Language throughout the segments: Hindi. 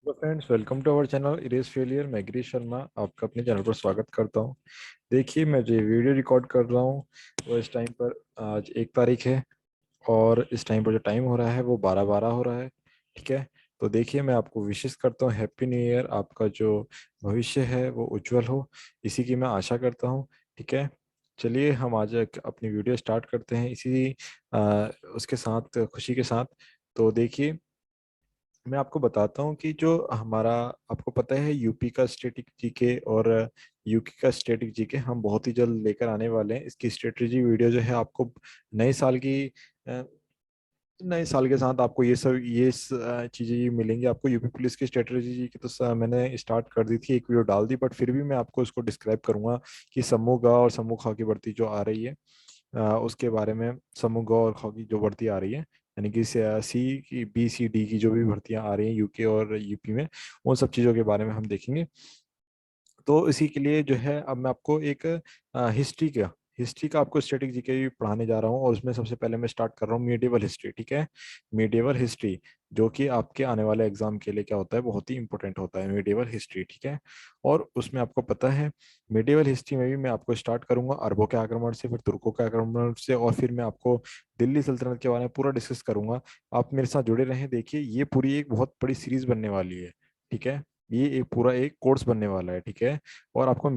Hello friends, welcome to our channel erase failure. मैं गिरीश शर्मा आपका अपने चैनल पर स्वागत करता हूं। देखिए, मैं जो वीडियो रिकॉर्ड कर रहा हूं वो इस टाइम पर आज 1 तारीख है और इस टाइम पर जो टाइम हो रहा है वो 12:12 हो रहा है। ठीक है। तो देखिए, मैं आपको विशेष करता हूँ हैप्पी न्यू ईयर। आपका जो भविष्य है वो उज्जवल हो, इसी की मैं आशा करता हूँ। ठीक है। चलिए हम आज अपनी वीडियो स्टार्ट करते हैं इसी उसके साथ, खुशी के साथ। तो देखिए, मैं आपको बताता हूँ कि जो हमारा, आपको पता है यूपी का स्टैटिक जीके और यूके का स्टैटिक जीके हम बहुत ही जल्द लेकर आने वाले हैं। इसकी स्ट्रेटजी वीडियो जो है आपको नए साल की अ, नए साल के साथ आपको ये चीजें ये मिलेंगी। आपको यूपी पुलिस की स्ट्रेटजी की तो मैंने स्टार्ट कर दी थी, एक वीडियो डाल दी, बट फिर भी मैं आपको इसको डिस्क्राइब करूंगा कि समूह ग और समूह ख की भर्ती जो आ रही है उसके बारे में। समूह ग और ख की जो भर्ती आ रही है, यानी कि सी की, बी सी डी की जो भी भर्तियां आ रही हैं यूके और यूपी में, उन सब चीज़ों के बारे में हम देखेंगे। तो इसी के लिए जो है अब मैं आपको एक हिस्ट्री का आपको स्टैटिक जीके भी पढ़ाने जा रहा हूँ, और उसमें सबसे पहले मैं स्टार्ट कर रहा हूँ मीडिएवल हिस्ट्री। ठीक है। मीडिएवल हिस्ट्री जो कि आपके आने वाले एग्जाम के लिए क्या होता है, बहुत ही इंपॉर्टेंट होता है मीडिएवल हिस्ट्री। ठीक है। और उसमें आपको पता है, मीडिएवल हिस्ट्री में भी मैं आपको स्टार्ट करूंगा अरबों के आक्रमण से, फिर तुर्कों के आक्रमण से, और फिर मैं आपको दिल्ली सल्तनत के बारे में पूरा डिस्कस करूंगा। आप मेरे साथ जुड़े रहें। देखिए, ये पूरी एक बहुत बड़ी सीरीज बनने वाली है। ठीक है। ये एक पूरा एक कोर्स बनने वाला है। ठीक है। और आपको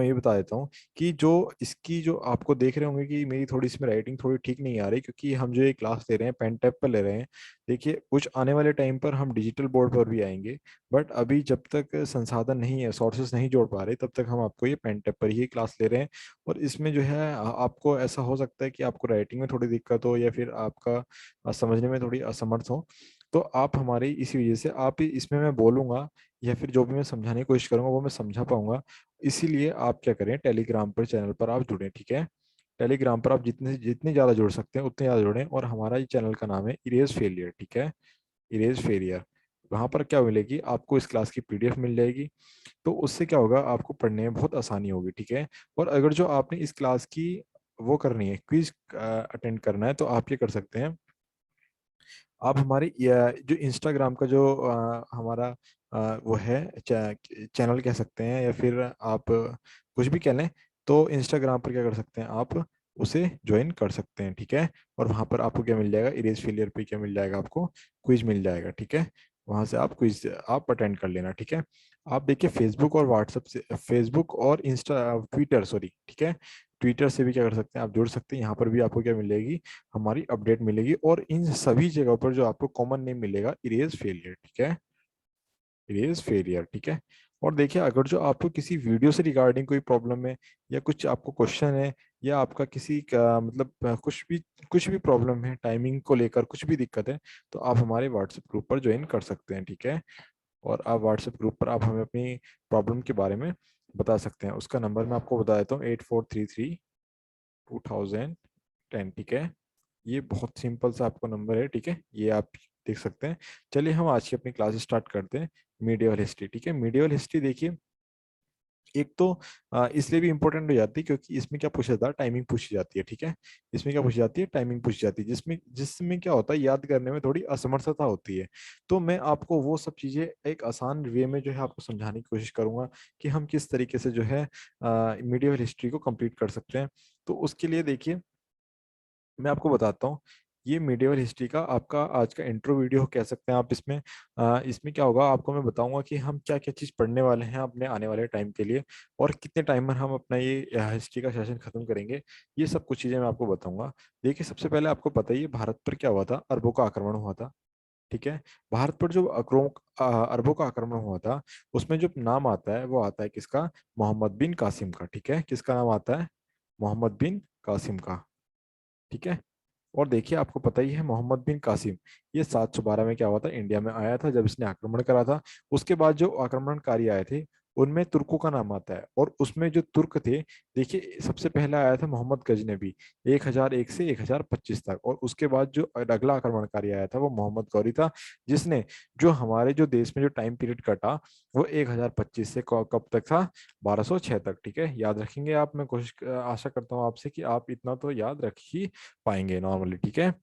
ये बता देता हूँ कि जो इसकी जो आपको देख रहे होंगे कि मेरी थोड़ी इसमें राइटिंग थोड़ी ठीक नहीं आ रही, क्योंकि हम जो ये क्लास ले रहे हैं पेन टैब पर ले रहे हैं। देखिए, कुछ आने वाले टाइम पर हम डिजिटल बोर्ड पर भी आएंगे, बट अभी जब तक संसाधन नहीं है, सोर्सेस नहीं जोड़ पा रहे, तब तक हम आपको ये पेन टैब पर ही क्लास ले रहे हैं। और इसमें जो है आपको ऐसा हो सकता है कि आपको राइटिंग में थोड़ी दिक्कत हो, या फिर आपका समझने में थोड़ी असमर्थ हो। तो आप हमारी इसी वजह से, आप इसमें मैं बोलूंगा या फिर जो भी मैं समझाने की कोशिश करूंगा वो मैं समझा पाऊंगा। इसीलिए आप क्या करें, टेलीग्राम पर, चैनल पर आप जुड़ें। ठीक है। टेलीग्राम पर आप जितने जितने ज़्यादा जुड़ सकते हैं उतने ज़्यादा जुड़ें। और हमारा ये चैनल का नाम है इरेज फेलियर। ठीक है। Erase failure. वहाँ पर क्या मिलेगी आपको, इस क्लास की पीडीएफ मिल जाएगी। तो उससे क्या होगा, आपको पढ़ने में बहुत आसानी होगी। ठीक है। और अगर जो आपने इस क्लास की वो करनी है, क्विज अटेंड करना है, तो आप ये कर सकते हैं। आप हमारे जो इंस्टाग्राम का जो हमारा वो है, चैनल कह सकते हैं, या फिर आप कुछ भी कह लें, तो इंस्टाग्राम पर क्या कर सकते हैं, आप उसे ज्वाइन कर सकते हैं। ठीक है। और वहां पर आपको क्या मिल जाएगा, इरेज फेलियर पे क्या मिल जाएगा, आपको क्विज मिल जाएगा। ठीक है। वहां से आप क्विज आप अटेंड कर लेना। ठीक है। आप देखिए, फेसबुक और व्हाट्सएप से, फेसबुक और इंस्टा ट्विटर, सॉरी, ठीक है, ट्विटर से भी क्या कर सकते हैं, आप जुड़ सकते हैं। यहाँ पर भी आपको क्या मिलेगी, हमारी अपडेट मिलेगी। और इन सभी जगहों पर जो आपको कॉमन नेम मिलेगा, इरेज फेलियर। ठीक है। Erase failure. ठीक है। और देखिए, अगर जो आपको किसी वीडियो से रिगार्डिंग कोई प्रॉब्लम है, या कुछ आपको क्वेश्चन है, या आपका किसी का मतलब कुछ भी प्रॉब्लम है, टाइमिंग को लेकर कुछ भी दिक्कत है, तो आप हमारे व्हाट्सएप ग्रुप पर ज्वाइन कर सकते हैं। ठीक है। और आप व्हाट्सएप ग्रुप पर आप हमें अपनी प्रॉब्लम के बारे में बता सकते हैं। उसका नंबर मैं आपको बता देता हूँ, 8433 2010। ठीक है। ये बहुत सिंपल सा आपको नंबर है। ठीक है। ये आप देख सकते हैं। चलिए हम आज की अपनी क्लास स्टार्ट करते हैं। Medial history. ठीक है। मीडियल हिस्ट्री देखिए, एक तो इसलिए भी इंपॉर्टेंट हो जाती है क्योंकि इसमें क्या पूछा जाता है, टाइमिंग पूछी जाती है। ठीक है। इसमें क्या पूछी जाती है, टाइमिंग पूछी जाती है, जिसमें जिसमें क्या होता है, याद करने में थोड़ी असमर्थता होती है। तो मैं आपको वो सब चीजें एक आसान वे में जो है आपको समझाने की कोशिश करूंगा कि हम किस तरीके से जो है मीडियल हिस्ट्री को कंप्लीट कर सकते हैं। तो उसके लिए देखिए, मैं आपको बताता हूँ। ये मिडिवल हिस्ट्री का आपका आज का इंट्रो वीडियो कह सकते हैं आप। इसमें क्या होगा, आपको मैं बताऊंगा कि हम क्या क्या चीज़ पढ़ने वाले हैं अपने आने वाले टाइम के लिए, और कितने टाइम में हम अपना ये हिस्ट्री का सेशन खत्म करेंगे। ये सब कुछ चीज़ें मैं आपको बताऊंगा। देखिए, सबसे पहले आपको पता ही है भारत पर क्या हुआ था, अरबों का आक्रमण हुआ था। ठीक है। भारत पर जो अरबों का आक्रमण हुआ था, उसमें जो नाम आता है वो आता है किसका, मोहम्मद बिन कासिम का। ठीक है। किसका नाम आता है, मोहम्मद बिन कासिम का। ठीक है। और देखिए, आपको पता ही है मोहम्मद बिन कासिम, ये 712 में क्या हुआ था, इंडिया में आया था जब इसने आक्रमण करा था। उसके बाद जो आक्रमणकारी आए थे, उनमें तुर्कों का नाम आता है। और उसमें जो तुर्क थे, देखिए, सबसे पहला आया था मोहम्मद गजनबी, 1001 से 1025 तक। और उसके बाद जो अगला आक्रमणकारी आया था वो मोहम्मद गौरी था, जिसने जो हमारे जो देश में जो टाइम पीरियड कटा, वो 1025 से कब तक था, 1206 तक। ठीक है। याद रखेंगे आप, मैं आशा करता हूँ आपसे कि आप इतना तो याद रख ही पाएंगे नॉर्मली। ठीक है।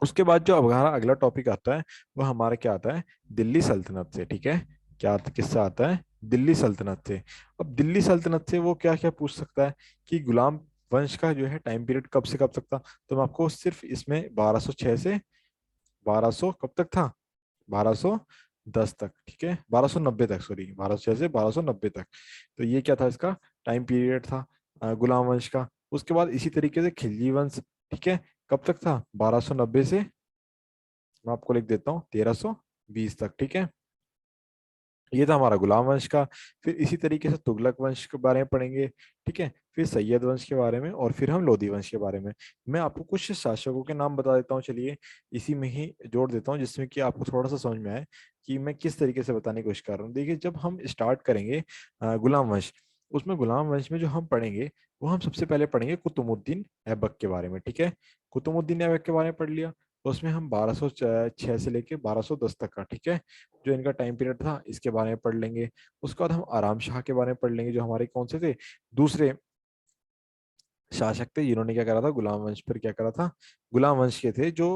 उसके बाद जो हमारा अगला टॉपिक आता है वो हमारा क्या आता है, दिल्ली सल्तनत से। ठीक है, किससे आता है, दिल्ली सल्तनत से। अब दिल्ली सल्तनत से वो क्या क्या पूछ सकता है कि गुलाम वंश का जो है टाइम पीरियड कब से कब तक था। तो मैं आपको सिर्फ इसमें 1206 से 1200 कब तक था, 1210 तक, ठीक है, 1290 तक, सॉरी 1206 से 1290 तक। तो ये क्या था, इसका टाइम पीरियड था गुलाम वंश का। उसके बाद इसी तरीके से खिलजी वंश, ठीक है, कब तक था, 1290 से, मैं आपको लिख देता हूँ, 1320 तक, ठीक है। ये था हमारा गुलाम वंश का। फिर इसी तरीके से तुगलक वंश के बारे में पढ़ेंगे, ठीक है, फिर सैयद वंश के बारे में, और फिर हम लोधी वंश के बारे में। मैं आपको कुछ शासकों के नाम बता देता हूँ, चलिए इसी में ही जोड़ देता हूँ, जिसमें कि आपको थोड़ा सा समझ में आए कि मैं किस तरीके से बताने की कोशिश कर रहा हूँ। देखिए, जब हम स्टार्ट करेंगे गुलाम वंश, उसमें गुलाम वंश में जो हम पढ़ेंगे वो हम सबसे पहले पढ़ेंगे कुतुबुद्दीन ऐबक के बारे में, ठीक है। कुतुबुद्दीन ऐबक के बारे में पढ़ लिया, तो उसमें हम 1206 से लेके 1210 तक का, ठीक है, जो इनका टाइम पीरियड था, इसके बारे में पढ़ लेंगे। उसके बाद हम आराम शाह के बारे में पढ़ लेंगे, जो हमारे कौन से थे, दूसरे शासक थे, जिन्होंने क्या करा था, गुलाम वंश पर क्या करा था, गुलाम वंश के थे जो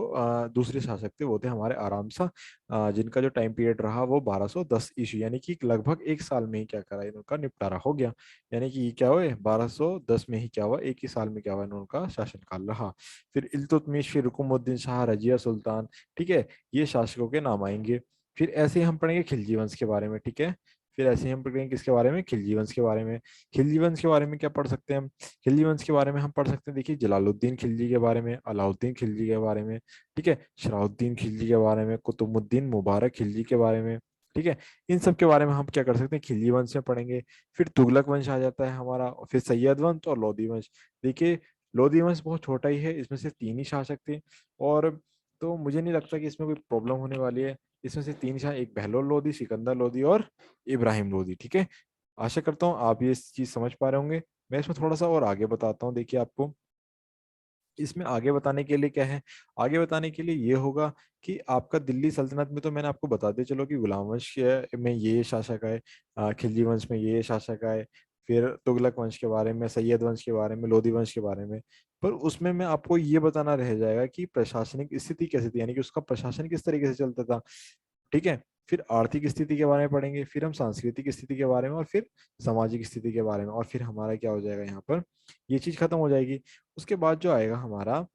दूसरे शासक थे, वो थे हमारे आराम शाह, जिनका जो टाइम पीरियड रहा वो 1210 ईस्वी, यानी कि लगभग एक साल में ही क्या करा, इनका निपटारा हो गया। यानी कि ये क्या हुए, 1210 में ही क्या हुआ, एक ही साल में क्या हुआ, इनका शासनकाल रहा। फिर इल्तुतमिश, फिर रुकुमुद्दीन शाह, रजिया सुल्तान, ठीक है, ये शासकों के नाम आएंगे। फिर ऐसे ही हम पढ़ेंगे खिलजी वंश के बारे में, ठीक है। फिर ऐसे ही हम पढ़ेंगे किसके बारे में, खिलजी वंश के बारे में। खिलजी वंश के बारे में क्या पढ़ सकते हैं हम, खिलजी वंश के बारे में हम पढ़ सकते हैं, देखिए जलालुद्दीन खिलजी के बारे में, अलाउद्दीन खिलजी के बारे में, ठीक है, शराउद्दीन खिलजी के बारे में, कुतुबुद्दीन मुबारक खिलजी के बारे में, ठीक है। इन सब के बारे में हम क्या कर सकते हैं, खिलजी वंश में पढ़ेंगे। फिर तुगलक वंश आ जाता है हमारा, और फिर सैयद वंश और लोधी वंश। देखिए, लोधी वंश बहुत छोटा ही है, इसमें सिर्फ तीन ही शासक थे, और तो मुझे नहीं लगता कि इसमें कोई प्रॉब्लम होने वाली है। इसमें से तीन शाह, एक बहलोल लोधी, सिकंदर लोधी और इब्राहिम लोधी, ठीक है। आशा करता हूँ आप ये चीज समझ पा रहे होंगे। मैं इसमें थोड़ा सा और आगे बताता हूँ, देखिए आपको इसमें आगे बताने के लिए क्या है, आगे बताने के लिए ये होगा कि आपका दिल्ली सल्तनत में तो मैंने आपको बता दिया, चलो कि गुलाम वंश में ये शासक आए, खिलजी वंश में ये शासक आए, फिर तुगलक वंश के बारे में, सैयद वंश के बारे में, लोधी वंश के बारे में। पर उसमें मैं आपको ये बताना रह जाएगा कि प्रशासनिक स्थिति कैसी थी, यानी कि उसका प्रशासन किस तरीके से चलता था, ठीक है। फिर आर्थिक स्थिति के बारे में पढ़ेंगे, फिर हम सांस्कृतिक स्थिति के बारे में, और फिर सामाजिक स्थिति के बारे में, और फिर हमारा क्या हो जाएगा यहाँ पर, ये चीज खत्म हो जाएगी। उसके बाद जो आएगा हमारा,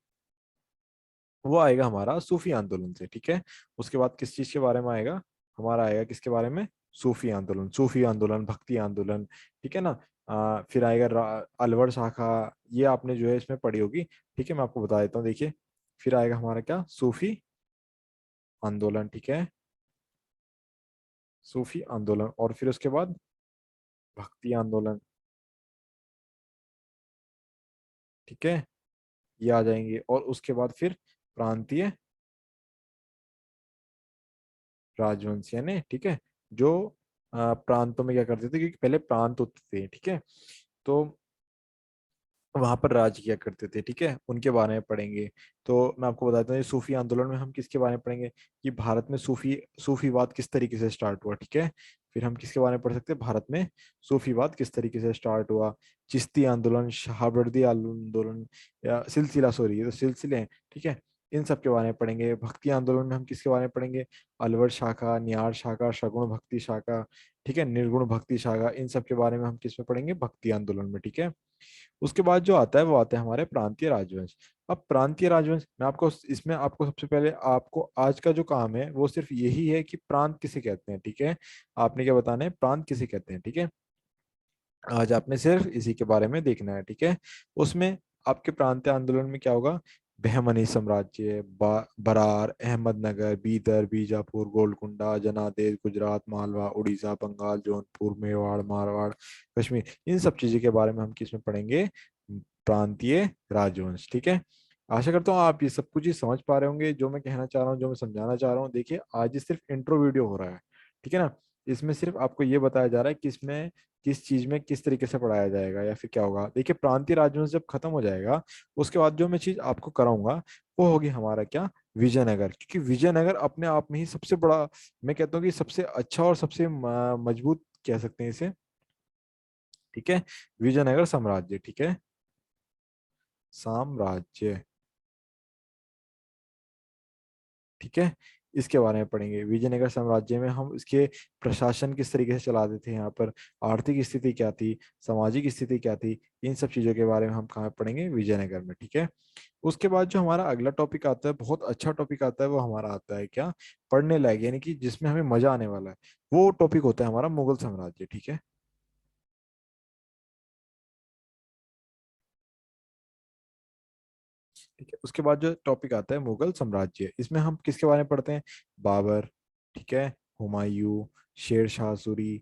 वो आएगा हमारा सूफी आंदोलन से, ठीक है। उसके बाद किस चीज के बारे में आएगा, हमारा आएगा किसके बारे में, सूफी आंदोलन, सूफी आंदोलन, भक्ति आंदोलन, ठीक है ना। फिर आएगा अलवर शाखा, ये आपने जो है इसमें पढ़ी होगी, ठीक है, मैं आपको बता देता हूँ, देखिए। फिर आएगा हमारा क्या, सूफी आंदोलन, ठीक है, सूफी आंदोलन, और फिर उसके बाद भक्ति आंदोलन, ठीक है, ये आ जाएंगे। और उसके बाद फिर प्रांतीय राजवंश, यानी ठीक है, जो प्रांतों में क्या करते थे, क्योंकि पहले प्रांत होते थे, ठीक है, तो वहां पर राज किया करते थे, ठीक है, उनके बारे में पढ़ेंगे। तो मैं आपको बताता हूँ, ये सूफी आंदोलन में हम किसके बारे में पढ़ेंगे, कि भारत में सूफीवाद किस तरीके से स्टार्ट हुआ, ठीक है। फिर हम किसके बारे में पढ़ सकते हैं, भारत में सूफीवाद किस तरीके से स्टार्ट हुआ, चिश्ती आंदोलन, शहाबर्दी आंदोलन, या सिलसिला, सॉरी ये तो सिलसिले हैं, ठीक है। इन सब के बारे में पढ़ेंगे। भक्ति आंदोलन में हम किसके बारे में पढ़ेंगे, अलवर शाखा, निहार शाखा, सगुण भक्ति शाखा, ठीक है, निर्गुण भक्ति शाखा, इन सब के बारे में हम किसमें पढ़ेंगे, भक्ति आंदोलन में, ठीक है। उसके बाद जो आता है वो आता है हमारे प्रांतीय राजवंश। अब प्रांतीय राजवंश में आपको, इसमें आपको सबसे पहले आपको आज का जो काम है वो सिर्फ यही है कि प्रांत किसे कहते हैं, ठीक है। आपने क्या बताना है, प्रांत किसे कहते हैं, ठीक है। आज आपने सिर्फ इसी के बारे में देखना है, ठीक है। उसमें आपके प्रांतीय आंदोलन में क्या होगा, बहमनी साम्राज्य, बरार, अहमदनगर, बीदर, बीजापुर, गोलकुंडा, जनादेश, गुजरात, मालवा, उड़ीसा, बंगाल, जौनपुर, मेवाड़, मारवाड़, कश्मीर, इन सब चीजों के बारे में हम किसमें पढ़ेंगे, प्रांतीय राजवंश, ठीक है। आशा करता हूँ आप ये सब कुछ ही समझ पा रहे होंगे, जो मैं कहना चाह रहा हूँ, जो मैं समझाना चाह रहा हूँ। देखिए, आज ये सिर्फ इंट्रो वीडियो हो रहा है, ठीक है ना। इसमें सिर्फ आपको ये बताया जा रहा है कि इसमें किस चीज में किस तरीके से पढ़ाया जाएगा या फिर क्या होगा। देखिए, प्रांतीय राजवंश जब खत्म हो जाएगा, उसके बाद जो मैं चीज आपको कराऊंगा वो होगी हमारा क्या, विजयनगर। क्योंकि विजयनगर अपने आप में ही सबसे बड़ा, मैं कहता हूँ कि सबसे अच्छा और सबसे मजबूत कह सकते हैं इसे, ठीक है, विजयनगर साम्राज्य, ठीक है, साम्राज्य, ठीक है। इसके बारे में पढ़ेंगे। विजयनगर साम्राज्य में हम इसके प्रशासन किस तरीके से चलाते थे, यहाँ पर आर्थिक स्थिति क्या थी, सामाजिक स्थिति क्या थी, इन सब चीजों के बारे में हम कहाँ पढ़ेंगे, विजयनगर में। ठीक है। उसके बाद जो हमारा अगला टॉपिक आता है, बहुत अच्छा टॉपिक आता है, वो हमारा आता है क्या, पढ़ने लायक, यानी कि जिसमें हमें मजा आने वाला है। वो टॉपिक होता है हमारा मुगल साम्राज्य। ठीक है। ठीक है। उसके बाद जो टॉपिक आता है मुगल साम्राज्य, इसमें हम किसके बारे में पढ़ते हैं, बाबर, ठीक है, हुमायूं, शेर शाह सूरी,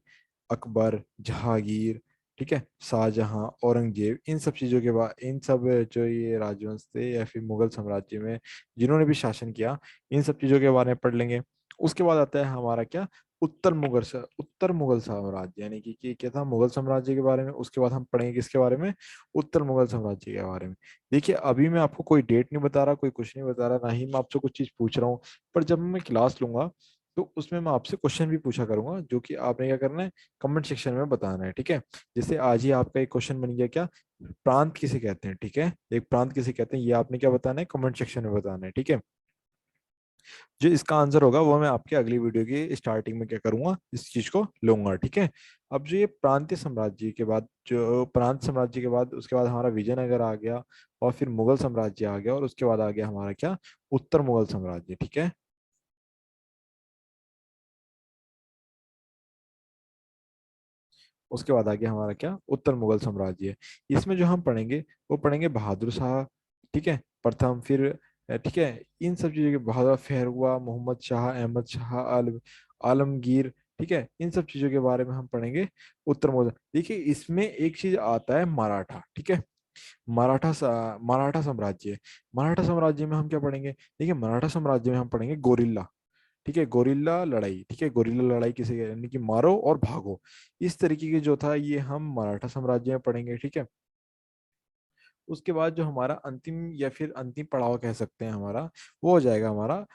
अकबर, जहांगीर, ठीक है, शाहजहां, औरंगजेब, इन सब चीजों के बाद, इन सब जो ये राजवंश थे या फिर मुगल साम्राज्य में जिन्होंने भी शासन किया, इन सब चीजों के बारे में पढ़ लेंगे। उसके बाद आता है हमारा क्या, उत्तर मुगल साम्राज्य, यानी कि क्या था, मुगल साम्राज्य के बारे में। उसके बाद हम पढ़ेंगे किसके बारे में, उत्तर मुगल साम्राज्य के बारे में। देखिए अभी मैं आपको कोई डेट नहीं बता रहा, कोई कुछ नहीं बता रहा, ना ही मैं आपसे कुछ चीज पूछ रहा हूँ। पर जब मैं क्लास लूंगा तो उसमें मैं आपसे क्वेश्चन भी पूछा करूंगा, जो कि आपने क्या करना है, कमेंट सेक्शन में बताना है। ठीक है। जैसे आज ही आपका एक क्वेश्चन बन गया, क्या प्रांत किसे कहते हैं, ठीक है, एक प्रांत किसे कहते हैं, ये आपने क्या बताना है, कमेंट सेक्शन में बताना है। ठीक है। जो इसका आंसर होगा वो मैं आपके अगली वीडियो की स्टार्टिंग में क्या करूंगा, इस चीज को लूंगा। ठीक है। अब जो ये प्रांतीय साम्राज्य के बाद, जो प्रांत साम्राज्य के बाद, उसके बाद हमारा विजयनगर आ गया, और फिर मुगल साम्राज्य आ गया, और उसके बाद आ गया हमारा क्या, उत्तर मुगल साम्राज्य। ठीक है। उसके बाद आ गया हमारा क्या, उत्तर मुगल साम्राज्य। इसमें जो हम पढ़ेंगे वो पढ़ेंगे बहादुर शाह, ठीक है, प्रथम, फिर ठीक है, इन सब चीजों के, बहादुर फेर हुआ, मोहम्मद शाह, अहमद शाह, आलमगीर, ठीक है, इन सब चीजों के बारे में हम पढ़ेंगे उत्तर मुगल। देखिए इसमें एक चीज आता है मराठा। ठीक है। मराठा साम्राज्य, मराठा साम्राज्य में हम क्या पढ़ेंगे, देखिए मराठा साम्राज्य में हम पढ़ेंगे गोरिल्ला। ठीक है, गोरिल्ला लड़ाई। ठीक है, गोरिल्ला लड़ाई किसे कहते हैं, यानी कि मारो और भागो, इस तरीके की जो था, ये हम मराठा साम्राज्य में पढ़ेंगे। ठीक है। उसके बाद जो हमारा अंतिम या फिर अंतिम पड़ाव कह सकते हैं हमारा, वो हो जाएगा हमारा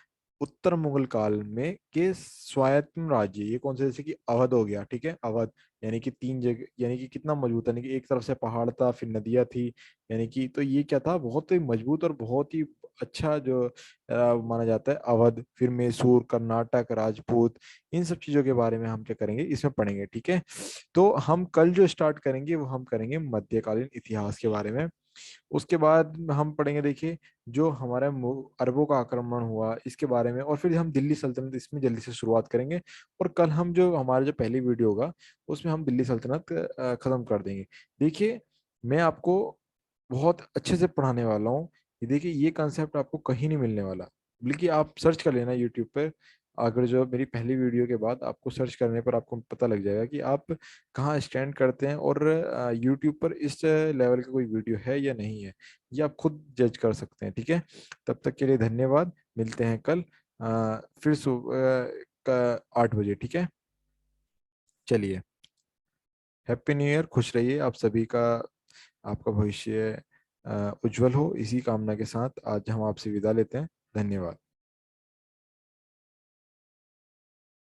उत्तर मुगल काल में के स्वायत्त राज्य। ये कौन से, जैसे कि अवध हो गया, ठीक है, अवध, यानी कि तीन जगह, यानी कि कितना मजबूत है, यानी कि एक तरफ से पहाड़ था, फिर नदियां थी, यानी कि, तो ये क्या था, बहुत ही मजबूत और बहुत ही अच्छा जो माना जाता है अवध। फिर मैसूर, कर्नाटक, राजपूत, इन सब चीजों के बारे में हम क्या करेंगे, इसमें पढ़ेंगे। ठीक है। तो हम कल जो स्टार्ट करेंगे वो हम करेंगे मध्यकालीन इतिहास के बारे में। उसके बाद हम पढ़ेंगे, देखिए जो हमारा अरबों का आक्रमण हुआ इसके बारे में, और फिर हम दिल्ली सल्तनत, इसमें जल्दी से शुरुआत करेंगे। और कल हम जो हमारा जो पहली वीडियो होगा उसमें हम दिल्ली सल्तनत खत्म कर देंगे। देखिए मैं आपको बहुत अच्छे से पढ़ाने वाला हूँ। ये देखिए ये कंसेप्ट आपको कहीं नहीं मिलने वाला, बल्कि आप सर्च कर लेना यूट्यूब पर। अगर जो मेरी पहली वीडियो के बाद आपको सर्च करने पर आपको पता लग जाएगा कि आप कहाँ स्टैंड करते हैं, और यूट्यूब पर इस लेवल का कोई वीडियो है या नहीं है, ये आप खुद जज कर सकते हैं। ठीक है। तब तक के लिए धन्यवाद। मिलते हैं कल फिर सुबह का 8 बजे। ठीक है। चलिए, हैप्पी न्यू ईयर, खुश रहिए आप सभी का, आपका भविष्य उज्जवल हो, इसी कामना के साथ आज हम आपसे विदा लेते हैं। धन्यवाद।